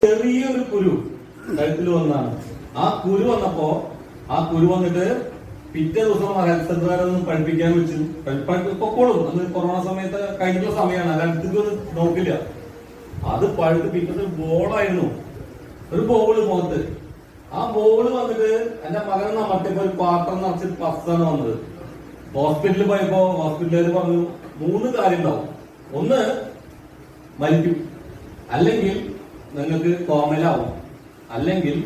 ചെറിയൊരു കുരു കഴുത്തിൽ വന്നാണ്. ആ കുരു വന്നിട്ട് പിറ്റേ ദിവസം ഹെൽത്ത് സെന്ററുകാരൊന്നും പഠിപ്പിക്കാൻ വെച്ചു. പൊക്കോളും, അന്ന് കൊറോണ സമയത്ത് കഴിഞ്ഞ സമയമാണ്, അത് അടുത്തേക്ക് നോക്കില്ല. അത് പഴുത്ത് പിറ്റത്തെ ബോളായിരുന്നു, ഒരു ബോള് മുഖത്ത്. ആ ബോള് വന്നിട്ട് എന്റെ മകൻ നമ്മട്ടിപ്പോ ഒരു പാത്രം നിറച്ച് പസ്സാണ് വന്നത്. ഹോസ്പിറ്റലിൽ പോയപ്പോ ഹോസ്പിറ്റലുകാർ പറഞ്ഞു 3 കാര്യം ഉണ്ടാവും. ഒന്ന്, മരിക്കും, അല്ലെങ്കിൽ നിങ്ങൾക്ക് കോമലാവും, അല്ലെങ്കിൽ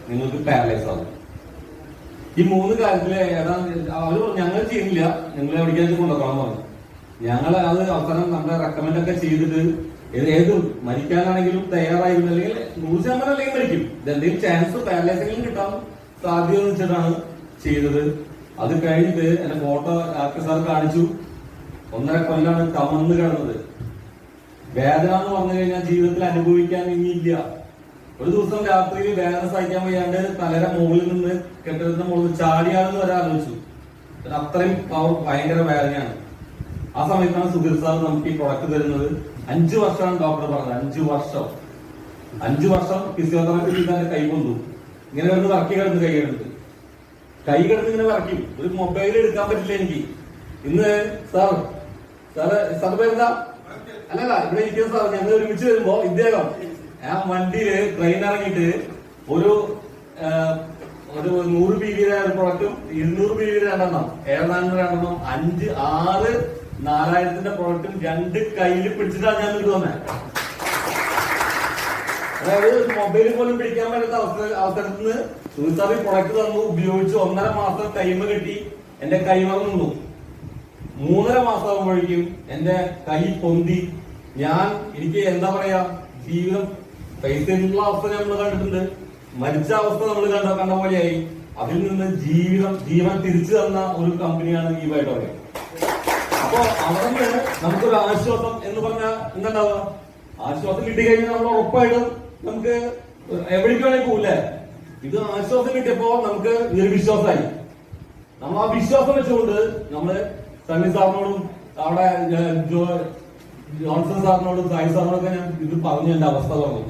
നിങ്ങൾക്ക് പാരലൈസ് ആവും. ഈ 3 കാര്യത്തില് അവര് ഞങ്ങൾ ചെയ്യുന്നില്ല, നിങ്ങൾ എവിടേക്കാச்சுം കൊണ്ടുപോകണം പറഞ്ഞു. ഞങ്ങൾ അത് അവസാനം നമ്മുടെ റെക്കമെൻഡ് ഒക്കെ ചെയ്തിട്ട് ഏത് മരിക്കാനാണെങ്കിലും തയ്യാറായിരുന്നു, അല്ലെങ്കിൽ 100% അല്ലെങ്കിൽ മരിക്കും, ഇതെന്തെങ്കിലും ചാൻസ് പാരലൈസെങ്കിലും കിട്ടാൻ സാധ്യത വെച്ചിട്ടാണ് ചെയ്തത്. അത് കഴിഞ്ഞിട്ട് എന്റെ ഫോട്ടോ ഡോക്ടർ സാർ കാണിച്ചു. 1.5 കൊല്ലാണ് കമന്ന് കിടന്നത്. വേദന എന്ന് പറഞ്ഞു കഴിഞ്ഞാൽ ജീവിതത്തിൽ അനുഭവിക്കാൻ ഇനിയില്ല. ഒരു ദിവസം രാത്രിയിൽ വേദന സഹിക്കാൻ വയ്യാണ്ട് തലര മുകളിൽ നിന്ന് കെട്ടിടത്തിന്റെ മുകളിൽ ചാടിയാണെന്ന് വരെ ആലോചിച്ചു. അത്രയും ഭയങ്കര വേദനയാണ്. ആ സമയത്താണ് സുധീർ സാർ നമുക്ക് ഈ പ്രൊഡക്റ്റ് തരുന്നത്. 5 വർഷമാണ് ഡോക്ടർ പറഞ്ഞത്. 5 വർഷം ഫിസിയോതെറാപ്പി ചെയ്താൽ കൈ കൊണ്ടു ഇങ്ങനെ ഒന്ന് വറക്കി കിടന്ന് കൈ കിടന്ന് ഇങ്ങനെ വറക്കും. ഒരു മൊബൈൽ എടുക്കാൻ പറ്റില്ല എനിക്ക്. ഇന്ന് സാറ് പേരെന്താ? അല്ലല്ല, ഇവിടെ ഇരിക്കുന്ന സാർ ഞങ്ങൾ ഒരുമിച്ച് വരുമ്പോ ഇദ്ദേഹം ആ വണ്ടിയില് ട്രെയിൻ ഇറങ്ങിയിട്ട് ഒരു 100 PV-യുടെ പ്രൊഡക്റ്റും 200 PV-യുടെ 2 700 5 6 4000-ന്റെ പ്രൊഡക്റ്റും 2 കയ്യിൽ പിടിച്ചിട്ടാണ് ഞാൻ ഇങ്ങോട്ട് വന്നത്. അതായത് മൊബൈൽ പോലും പിടിക്കാൻ പറ്റാത്ത അവസരത്തിൽ നിന്ന് സുഹൃത്താബി പ്രൊഡക്റ്റ് തന്നു, ഉപയോഗിച്ച് 1.5 മാസം ടൈം കിട്ടി. എന്റെ കൈമറ നിന്നു. 3.5 മാസം ആകുമ്പോഴേക്കും എന്റെ കൈ പൊന്തി. എനിക്ക് എന്താ പറയാ, ജീവിതം പൈസയുള്ള അവസ്ഥ നമ്മൾ കണ്ടിട്ടുണ്ട്, മരിച്ച അവസ്ഥ നമ്മൾ കണ്ട പോലെയായി. അതിൽ നിന്ന് ജീവൻ തിരിച്ചു തന്ന ഒരു കമ്പനിയാണ് ഈ ബയോടെക്. അപ്പൊ അവിടെ നിന്ന് നമുക്കൊരു ആശ്വാസം എന്ന് പറഞ്ഞാൽ എന്താണ്ടാവുക, ആശ്വാസം കിട്ടിക്കഴിഞ്ഞാൽ നമ്മൾ ഉറപ്പായിട്ടും നമുക്ക് എവിടേക്ക് വേണമെങ്കിൽ പോകില്ലേ. ഇത് ആശ്വാസം കിട്ടിയപ്പോ നമുക്ക് നിർവിശ്വാസമായി. നമ്മൾ ആ വിശ്വാസം വെച്ചുകൊണ്ട് നമ്മള് സണ്ണി സാറിനോടും അവിടെ ജോൺസൺ സാറിനോടും സായി സാറിനോടൊക്കെ ഞാൻ ഇത് പറഞ്ഞു എന്റെ അവസ്ഥ പറഞ്ഞു.